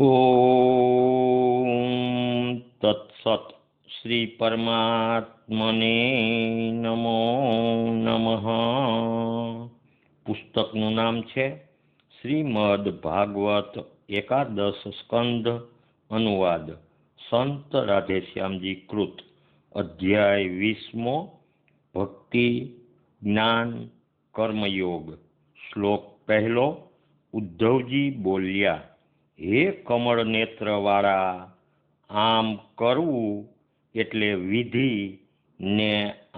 ઓમ તત્સત. શ્રી પરમાત્મને નમો નમઃ. પુસ્તકનું નામ છે શ્રીમદ ભાગવત એકાદશ સ્કંદ અનુવાદ સંત રાધેશ્યામજી કૃત. અધ્યાય 20મો. ભક્તિ જ્ઞાન કર્મયોગ. શ્લોક પહેલો. ઉદ્ધવજી બોલ્યા, હે કમળ નેત્રવાળા, આમ કરવું એટલે વિધિ ને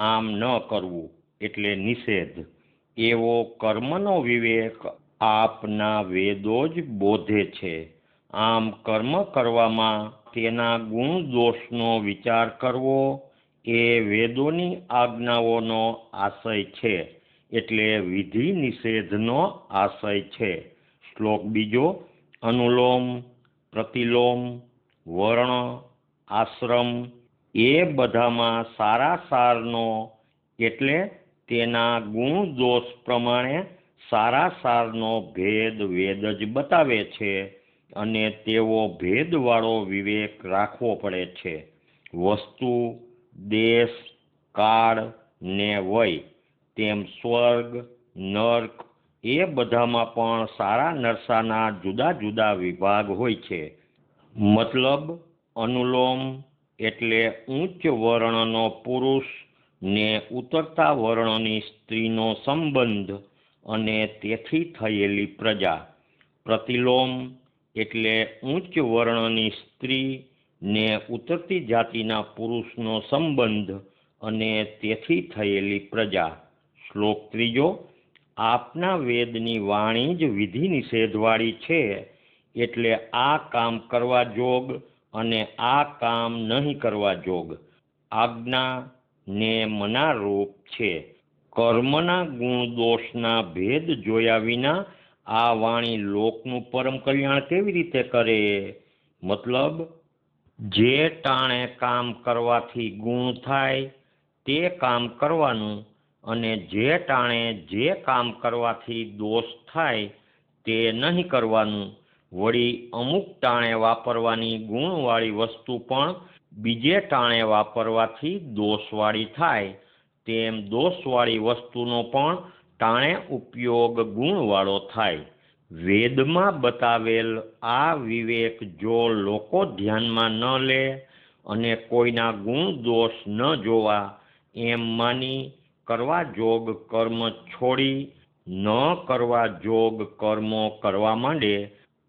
આમ ન કરવું એટલે નિષેધ, એવો કર્મનો વિવેક આપના વેદો જ બોધે છે. આમ કર્મ કરવામાં તેના ગુણ દોષનો વિચાર કરવો એ વેદોની આજ્ઞાઓનો આશય છે, એટલે વિધિ નિષેધનો આશય છે. શ્લોક બીજો. અનુલોમ પ્રતિલોમ વર્ણ આશ્રમ એ બધામાં સારા સારનો એટલે તેના ગુણ દોષ પ્રમાણે સારા સારનો ભેદ વેદ જ બતાવે છે, અને તેવો ભેદવાળો વિવેક રાખવો પડે છે. વસ્તુ દેશ કાળ ને વય તેમ સ્વર્ગ નર્ક એ બધામાં પણ સારા નરસાના જુદા જુદા વિભાગ હોય છે. મતલબ અનુલોમ એટલે ઉચ્ચ વર્ણનો પુરુષ ને ઉતરતા વર્ણની સ્ત્રીનો સંબંધ અને તેથી થયેલી પ્રજા. પ્રતિલોમ એટલે ઉચ્ચ વર્ણની સ્ત્રી ને ઉતરતી જાતિના પુરુષનો સંબંધ અને તેથી થયેલી પ્રજા. શ્લોક ત્રીજો. આપના વેદની વાણી જ વિધિ નિષેધવાળી છે, એટલે આ કામ કરવા જોગ અને આ કામ નહીં કરવા જોગ આજ્ઞા ને મનારૂપ છે. કર્મના ગુણ દોષના ભેદ જોયા વિના આ વાણી લોકનું પરમ કલ્યાણ કેવી રીતે કરે? મતલબ જે ટાણે કામ કરવાથી ગુણ થાય તે કામ કરવાનું, અને જે ટાણે જે કામ કરવાથી દોષ થાય તે નહીં કરવાનું. વળી અમુક ટાણે વાપરવાની ગુણવાળી વસ્તુ પણ બીજે ટાણે વાપરવાથી દોષવાળી થાય, તેમ દોષવાળી વસ્તુનો પણ ટાણે ઉપયોગ ગુણવાળો થાય. વેદમાં બતાવેલ આ વિવેક જો લોકો ધ્યાનમાં ન લે અને કોઈના ગુણ દોષ ન જોવા એમ માની કરવા જોગ કર્મ છોડી ન કરવા જોગ કર્મો કરવા માંડે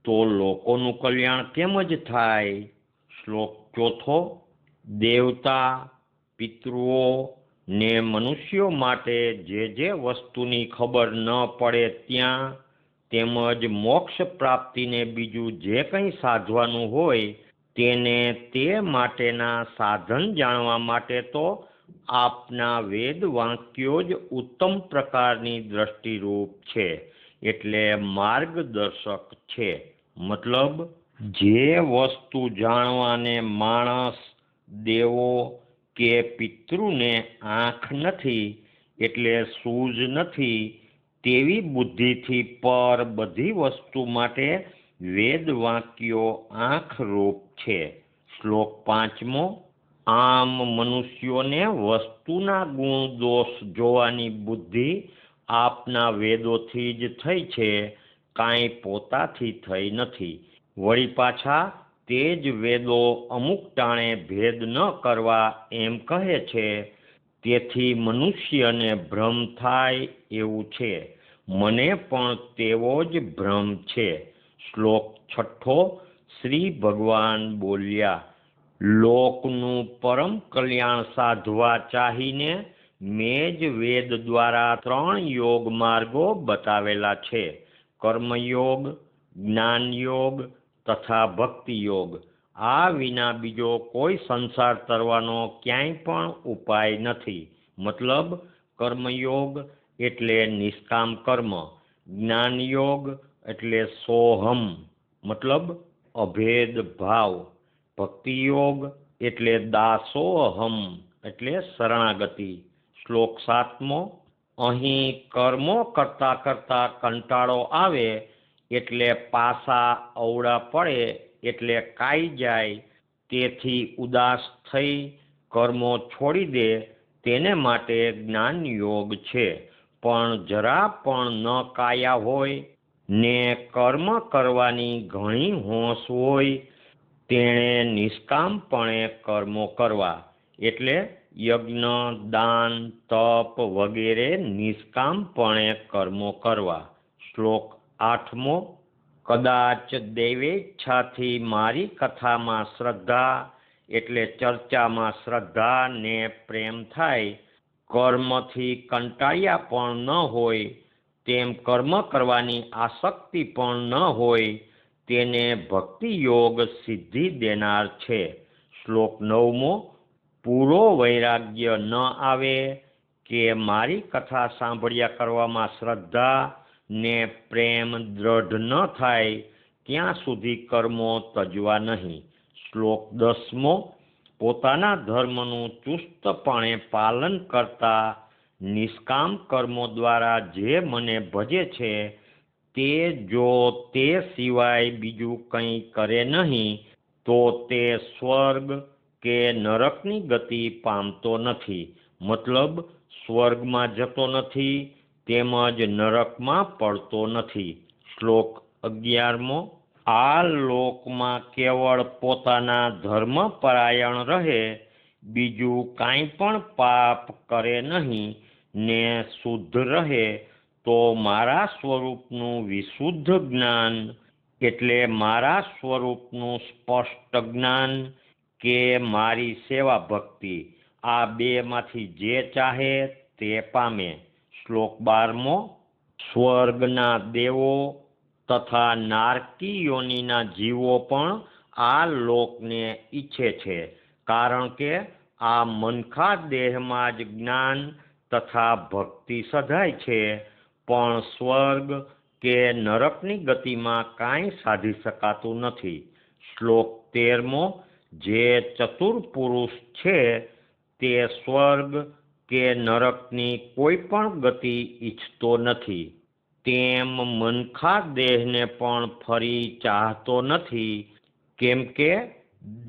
તો લોકોનું કલ્યાણ કેમ જ થાય? શ્લોક ચોથો. દેવતા પિતૃઓ ને મનુષ્યો માટે જે વસ્તુની ખબર ન પડે ત્યાં, તેમજ મોક્ષ પ્રાપ્તિને બીજું જે કંઈ સાધવાનું હોય તેને તે માટેના સાધન જાણવા માટે તો આપના વેદ વાક્યો જ ઉત્તમ પ્રકારની દ્રષ્ટિરૂપ છે, એટલે માર્ગદર્શક છે. મતલબ જે વસ્તુ જાણવાને માણસ દેવો કે પિતૃને આંખ નથી એટલે સૂઝ નથી, તેવી બુદ્ધિથી પર બધી વસ્તુ માટે વેદ વાક્યો આંખરૂપ છે. શ્લોક પાંચમો. આમ મનુષ્યોને વસ્તુના ગુણ દોષ જોવાની બુદ્ધિ આપના વેદોથી જ થઈ છે, કાંઈ પોતાથી થઈ નથી. વળી પાછા તે જ વેદો અમુક ટાણે ભેદ ન કરવા એમ કહે છે, તેથી મનુષ્યને ભ્રમ થાય એવું છે. મને પણ તેવો જ ભ્રમ છે. શ્લોક છઠ્ઠો. શ્રી ભગવાન બોલ્યા, લોકનું પરમ કલ્યાણ સાધવા ચાહીને મેં જ વેદ દ્વારા 3 યોગ માર્ગો બતાવેલા છે: કર્મયોગ, જ્ઞાનયોગ તથા ભક્તિયોગ. આ વિના બીજો કોઈ સંસાર તરવાનો ક્યાંય પણ ઉપાય નથી. મતલબ કર્મયોગ એટલે નિષ્કામ કર્મ, જ્ઞાનયોગ એટલે સોહમ મતલબ અભેદ ભાવ, ભક્તિયોગ એટલે દાસોહમ એટલે શરણાગતિ. શ્લોક સાતમો. અહીં કર્મો કરતા કરતા કંટાળો આવે એટલે પાસા અવળા પડે એટલે કાઈ જાય, તેથી ઉદાસ થઈ કર્મો છોડી દે, તેને માટે જ્ઞાન યોગ છે. પણ જરા પણ ન કાયા હોય ને કર્મ કરવાની ઘણી હોંશ હોય, તેણે નિષ્કામપણે કર્મો કરવા, એટલે યજ્ઞ, દાન, તપ વગેરે નિષ્કામપણે કર્મો કરવા. શ્લોક 8મો. કદાચ દૈવેચ્છાથી મારી કથામાં શ્રદ્ધા એટલે ચર્ચામાં શ્રદ્ધા ને પ્રેમ થાય, કર્મથી કંટાળ્યા પણ ન હોય, તેમ કર્મ કરવાની આસક્તિ પણ ન હોય, તેને ભક્તિ યોગ સિદ્ધિ દેનાર છે. શ્લોક 9મો. પૂરો વૈરાગ્ય ન આવે કે મારી કથા સાંભળ્યા કરવામાં શ્રદ્ધા ને પ્રેમ દ્રઢ ન થાય, ત્યાં સુધી કર્મો તજવા નહીં. શ્લોક 10મો. પોતાના ધર્મનું ચુસ્તપણે પાલન કરતા નિષ્કામ કર્મો દ્વારા જે મને ભજે છે, તે જો તે સિવાય બીજું કંઈ કરે નહીં, તો તે સ્વર્ગ કે નરકની ગતિ પામતો નથી. મતલબ સ્વર્ગમાં જતો નથી, તેમજ નરકમાં પડતો નથી. શ્લોક 11મો. આ લોકમાં કેવળ પોતાના ધર્મપરાયણ રહે, બીજું કાંઈ પણ પાપ કરે નહીં ને શુદ્ધ રહે, તો મારા સ્વરૂપનું વિશુદ્ધ જ્ઞાન એટલે મારા સ્વરૂપનું સ્પષ્ટ જ્ઞાન કે મારી સેવા ભક્તિ, આ બેમાંથી જે ચાહે તે પામે. શ્લોક 12મો. સ્વર્ગના દેવો તથા નારકી યોનિના જીવો પણ આ લોકને ઈચ્છે છે, કારણ કે આ મનખા દેહમાં જ જ્ઞાન તથા ભક્તિ સધાય છે, પણ સ્વર્ગ કે નરકની ગતિમાં કાંઈ સાધી શકાતું નથી. શ્લોક 13મો. જે ચતુર પુરુષ છે તે સ્વર્ગ કે નરકની કોઈ પણ ગતિ ઈચ્છતો નથી, તેમ મનખા દેહને પણ ફરી ચાહતો નથી, કેમ કે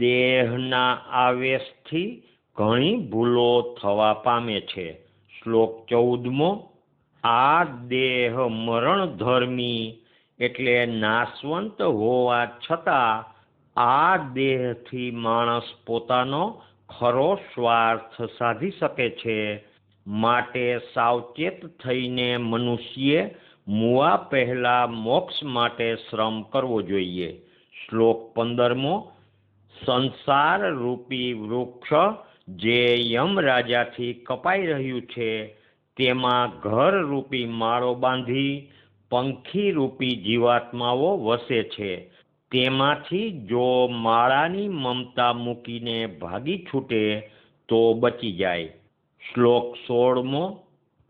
દેહના આવેશથી ઘણી ભૂલો થવા પામે છે. શ્લોક 14મો. આ દેહ મરણધર્મી એટલે નાશવંત હોવા છતાં આ દેહથી માણસ પોતાનો ખરો સ્વાર્થ સાધી શકે છે, માટે સાવચેત થઈને મનુષ્યે મુવા પહેલા મોક્ષ માટે શ્રમ કરવો જોઈએ. શ્લોક 15મો. સંસાર રૂપી વૃક્ષ જે યમરાજાથી કપાઈ રહ્યું છે, તેમાં ઘર રૂપી માળો બાંધી પંખી રૂપી જીવાત્માઓ વસે છે, તેમાંથી જો માળાની મમતા મૂકીને ભાગી છૂટે તો બચી જાય. શ્લોક 16મો.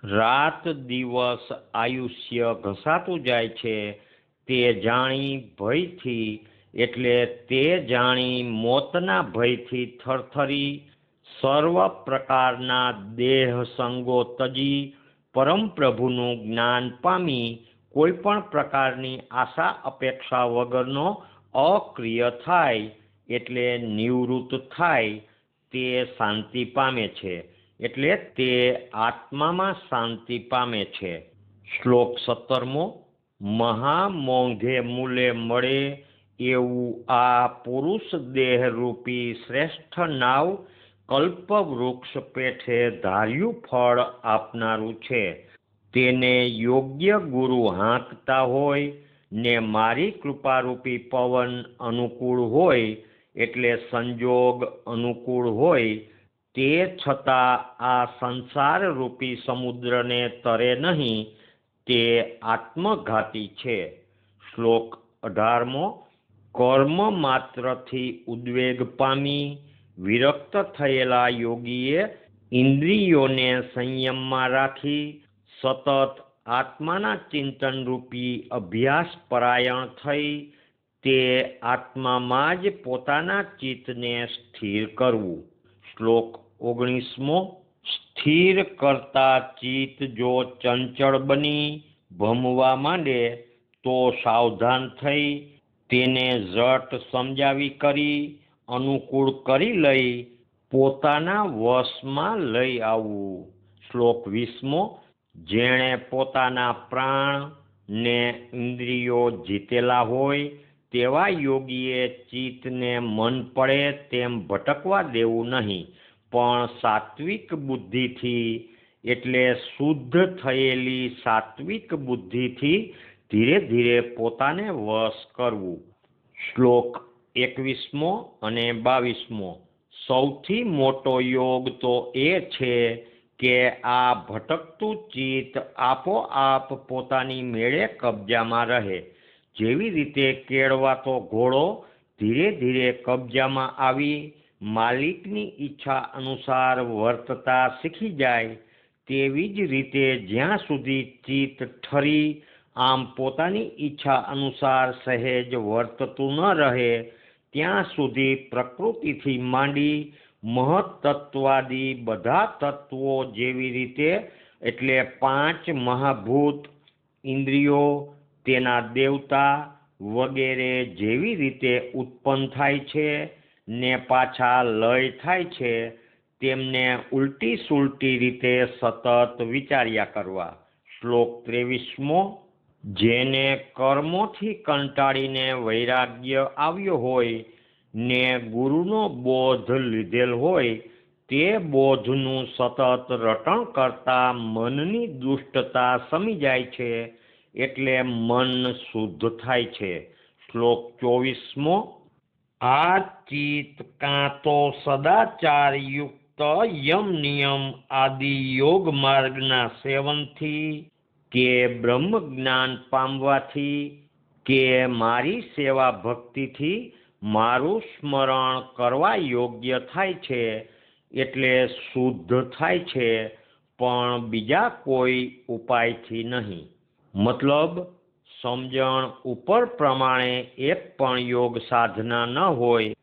રાત દિવસ આયુષ્ય ઘસાતું જાય છે, તે જાણી ભયથી એટલે તે જાણી મોતના ભયથી થરથરી સર્વ પ્રકારના દેહ સંગો તજી પરમ પ્રભુનું જ્ઞાન પામી કોઈ પણ પ્રકારની આશા અપેક્ષા વગરનો અક્રિય થાય એટલે નિવૃત્ત થાય, તે શાંતિ પામે છે, એટલે તે આત્મામાં શાંતિ પામે છે. શ્લોક 17મો. મહામોંઘે મૂલે મળે એવું આ પુરુષ દેહ રૂપી શ્રેષ્ઠ નાવ કલ્પવૃક્ષ પેઠે ધાર્યું ફળ આપનારું છે, તેને યોગ્ય ગુરુ હાંકતા હોય ને મારી કૃપારૂપી પવન અનુકૂળ હોય એટલે સંજોગ અનુકૂળ હોય, તે છતાં આ સંસાર રૂપી સમુદ્રને તરે નહીં, તે આત્મઘાતી છે. શ્લોક 18મો. કર્મ માત્રથી ઉદ્વેગ પામી વિરક્ત થયેલા યોગીએ ઇન્દ્રિયોને સંયમમાં રાખી સતત આત્માના ચિંતન રૂપી અભ્યાસ પરાયણ થઈ તે આત્મામાં જ પોતાના ચિત્તને સ્થિર કરવું. શ્લોક 19મો. સ્થિર કરતા ચિત્ત જો ચંચળ બની ભમવા માંડે તો સાવધાન થઈ તેને ઝટ સમજાવી કરી અનુકૂળ કરી લઈ પોતાના વશમાં લઈ આવવું. શ્લોક 20. જેણે પોતાના પ્રાણ ને ઇન્દ્રિયો જીતેલા હોય તેવા યોગીએ ચિત્તને મન પડે તેમ ભટકવા દેવું નહીં, પણ સાત્વિક બુદ્ધિથી એટલે શુદ્ધ થયેલી સાત્વિક બુદ્ધિથી ધીરે ધીરે પોતાને વશ કરવું. શ્લોક 21 અને 22. સૌથી મોટો યોગ તો એ છે કે આ ભટકતું ચિત્ત આપોઆપ પોતાની મેળે કબજામાં રહે. જેવી રીતે કેળવાતો ઘોડો ધીરે ધીરે કબજામાં આવી માલિકની ઈચ્છા અનુસાર વર્તતા શીખી જાય, તેવી જ રીતે જ્યાં સુધી ચિત્ત ઠરી આમ પોતાની ઈચ્છા અનુસાર સહેજ વર્તતું ન રહે ત્યાં સુધી પ્રકૃતિથી માંડી મહત્તત્વાદી બધા તત્વો જેવી રીતે એટલે 5 મહાભૂત, ઇન્દ્રિયો, તેના દેવતા વગેરે જેવી રીતે ઉત્પન્ન થાય છે ને પાછા લય થાય છે તેમને ઉલટી સુલટી રીતે સતત વિચાર્યા કરવા. શ્લોક 23. જેને કર્મોથી કંટાળીને વૈરાગ્ય આવ્યો હોય ને ગુરુનો બોધ લીધેલ હોય તે બોધનું સતત રટણ કરતા મનની દુષ્ટતા સમી જાય છે એટલે મન શુદ્ધ થાય છે. શ્લોક 24. આ ચિત્ત કાં તો સદાચાર યુક્ત યમ નિયમ આદિ યોગ માર્ગના સેવનથી કે બ્રહ્મ જ્ઞાન પામવાથી કે મારી સેવા ભક્તિથી મારું સ્મરણ કરવા યોગ્ય થાય છે એટલે શુદ્ધ થાય છે, પણ બીજા કોઈ ઉપાયથી નહીં. મતલબ સમજણ ઉપર પ્રમાણે એક પણ યોગ સાધના ન હોય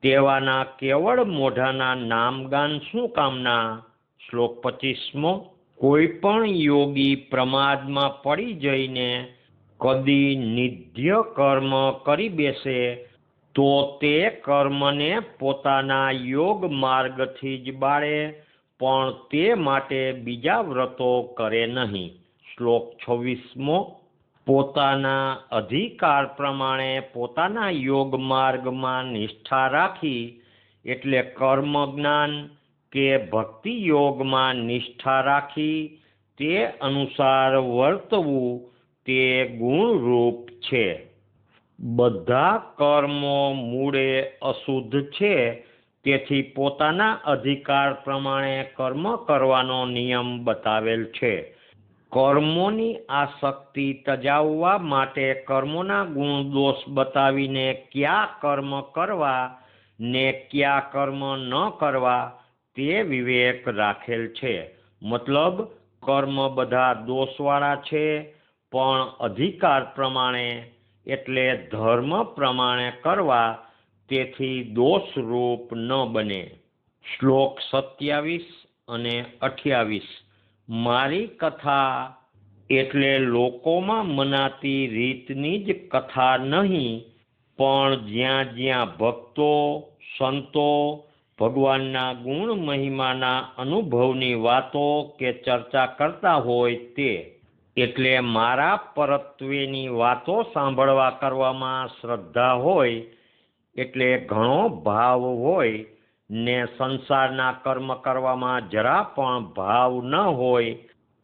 તેવાના કેવળ મોઢાના નામગાન શું કામના. શ્લોક 25. કોઈ પણ યોગી પ્રમાદમાં પડી જઈને કદી નિધ્ય કર્મ કરી બેસે તો તે કર્મને પોતાના યોગ માર્ગથી જ બાળે, પણ તે માટે બીજા વ્રતો કરે નહીં. શ્લોક 26. પોતાના અધિકાર પ્રમાણે પોતાના યોગ માર્ગમાં નિષ્ઠા રાખી એટલે કર્મ જ્ઞાન કે ભક્તિ યોગમાં નિષ્ઠા રાખી તે અનુસાર વર્તવું તે ગુણરૂપ છે. બધા કર્મો મૂળે અશુદ્ધ છે, તેથી પોતાના અધિકાર પ્રમાણે કર્મ કરવાનો નિયમ બતાવેલ છે. કર્મોની આસક્તિ તજાવવા માટે કર્મોના ગુણ દોષ બતાવીને કયા કર્મ કરવા ને કયા કર્મ ન કરવા તે વિવેક રાખેલ છે. મતલબ કર્મ બધા દોષવાળા છે, પણ અધિકાર પ્રમાણે એટલે ધર્મ પ્રમાણે કરવા તેથી દોષરૂપ ન બને. શ્લોક 27 અને 28. મારી કથા એટલે લોકોમાં મનાતી રીતની જ કથા નહીં, પણ જ્યાં જ્યાં ભક્તો સંતો ભગવાનના ગુણ મહિમાના અનુભવની વાતો કે ચર્ચા કરતા હોય તે એટલે મારા પરત્વેની વાતો સાંભળવા કરવામાં શ્રદ્ધા હોય એટલે ઘણો ભાવ હોય ને સંસારના કર્મ કરવામાં જરા પણ ભાવ ન હોય,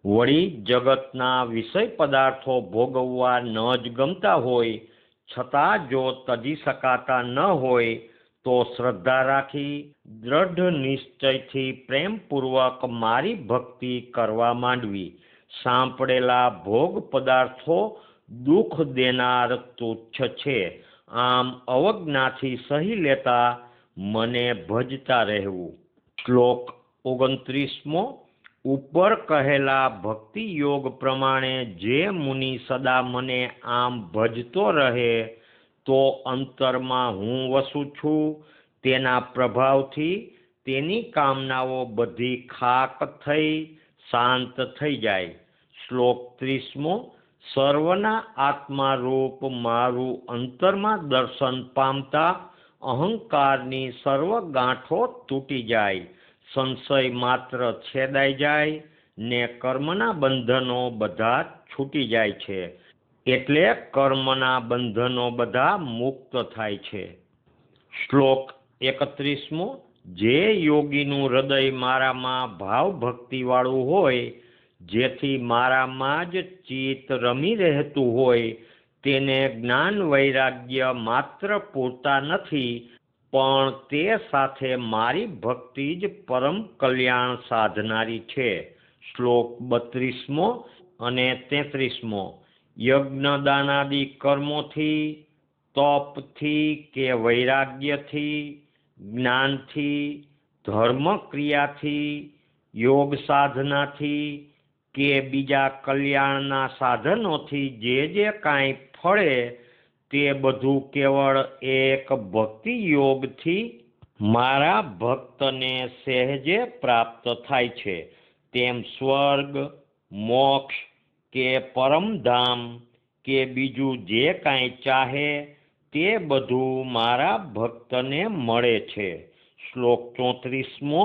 વળી જગતના વિષય પદાર્થો ભોગવવા ન જ ગમતા હોય છતાં જો તજી શકાતા ન હોય તો શ્રદ્ધા રાખી દ્રઢ નિશ્ચયથી પ્રેમપૂર્વક મારી ભક્તિ કરવા માંડવી. સાંપડેલા ભોગ પદાર્થો દુઃખ દેનાર તુચ્છ છે, આમ અવજ્ઞાથી સહી લેતા મને ભજતા રહેવું. શ્લોક 29. ઉપર કહેલા ભક્તિ યોગ પ્રમાણે જે મુનિ સદા મને આમ ભજતો રહે તો અંતરમાં હું વસું છું તેના પ્રભાવથી તેની કામનાઓ બધી ખાક થઈ શાંત થઈ જાય. શ્લોક 30. સર્વના આત્મા રૂપ મારું અંતરમાં દર્શન પામતા અહંકારની સર્વ ગાંઠો તૂટી જાય, સંશય માત્ર છેદાઈ જાય ને કર્મના બંધનો બધા છૂટી જાય છે. એટલે કર્મના બંધનો બધા મુક્ત થાય છે. શ્લોક 31મો. જે યોગીનું હૃદય મારામાં ભાવ ભક્તિવાળું હોય, જેથી મારામાં જ ચિત્ત રમી રહેતું હોય, તેને જ્ઞાન વૈરાગ્ય માત્ર પૂરતા નથી, પણ તે સાથે મારી ભક્તિ જ પરમ કલ્યાણ સાધનારી છે. શ્લોક 32મો અને 33મો. યજ્ઞ દાનાદિ કર્મોથી, તપથી કે વૈરાગ્યથી, જ્ઞાનથી, ધર્મ ક્રિયાથી, યોગ સાધનાથી કે બીજા કલ્યાણના સાધનોથી જે કાંઈ ફળે તે બધું કેવળ એક ભક્તિ યોગથી મારા ભક્તને સહેજે પ્રાપ્ત થાય છે. તેમ સ્વર્ગ, મોક્ષ કે પરમધામ કે બીજું જે કાંઈ ચાહે તે બધું મારા ભક્તને મળે છે. શ્લોક 34મો.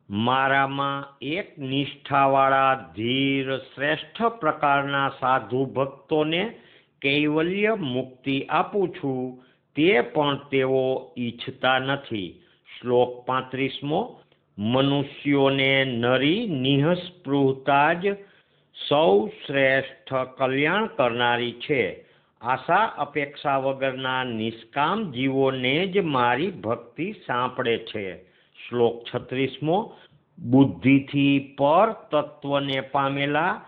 મારામાં એક નિષ્ઠાવાળા ધીર શ્રેષ્ઠ પ્રકારના સાધુ ભક્તોને કૈવલ્ય મુક્તિ આપું છું, તે પણ તેઓ ઈચ્છતા નથી. શ્લોક 35મો. મનુષ્યોને નરી નિઃસ્પૃહતા જ સૌ શ્રેષ્ઠ કલ્યાણ કરનારી છે. આશા અપેક્ષા વગરના નિષ્કામ જીવોને જ મારી ભક્તિ સાંપડે છે. શ્લોક 36મો. બુદ્ધિથી પર તત્વને પામેલા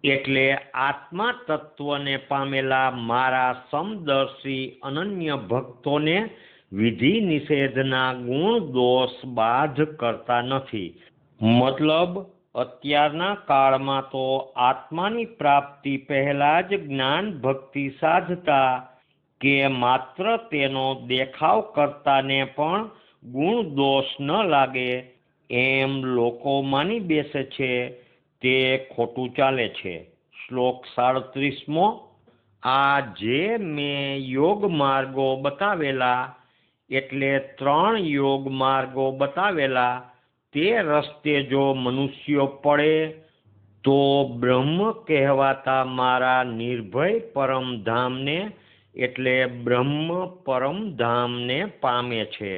એટલે આત્મા તત્વને પામેલા મારા સમદર્શી અનન્ય ભક્તોને વિધિ નિષેધના ગુણ દોષ બાધ કરતા નથી. મતલબ અત્યારના કાળમાં તો આત્માની પ્રાપ્તિ પહેલા જ જ્ઞાન ભક્તિ સાધતા કે માત્ર તેનો દેખાવ કરતાને પણ ગુણ દોષ ન લાગે એમ લોકો માની બેસે છે, તે ખોટું ચાલે છે. શ્લોક 37મો. આ જે મેં યોગ માર્ગો બતાવેલા એટલે 3 યોગ માર્ગો બતાવેલા, તે રસ્તે જો મનુષ્યો પડે તો બ્રહ્મ કહેવાતા મારા નિર્ભય પરમધામને એટલે બ્રહ્મ પરમધામને પામે છે.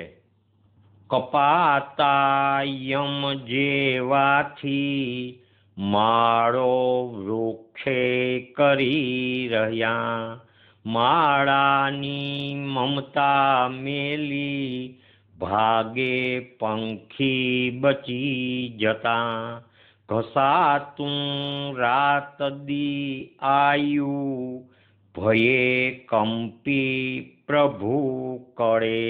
કપાતા યમ જેવાથી માળો વૃક્ષે કરી રહ્યા, માળાની મમતા મેલી ભાગે પંખી બચી જતા, ઘસાતું રાત દી આયુ ભયે કંપી પ્રભુ કળે,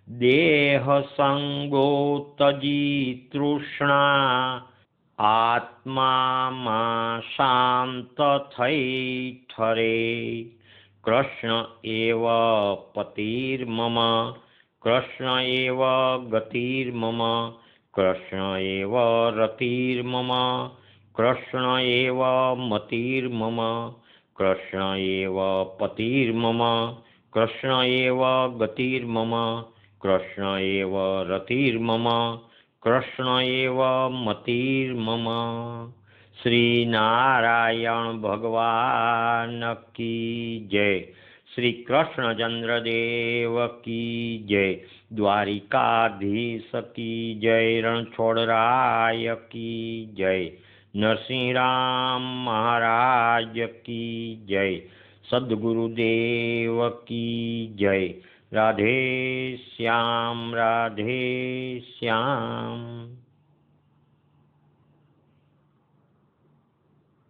દેહ સંગો તજી તૃષ્ણા આત્મામાં શાંત થઈ ઠરે. કૃષ્ણ એવ પતિર્મમ, કૃષ્ણ એવ ગતિર્મમ, કૃષ્ણ એવ રતિર્મમ, કૃષ્ણ એવ મતિર્મમ, કૃષ્ણ એવ પતિર્મમ, કૃષ્ણ એવ ગતિર્મમ, કૃષ્ણ એવ રતિર્મમ, કૃષ્ણ એવ મતિર્મમ. શ્રી નારાયણ ભગવાન કી જય. શ્રી કૃષ્ણચંદ્ર દેવ કી જય. દ્વારિકાધીશ કી જય. રણછોડરાય કી જય. નરસિંહ રામ મહારાજ કી જય. સદ્ગુરુદેવ કી જય. રાધે શ્યામ, રાધે શ્યામ.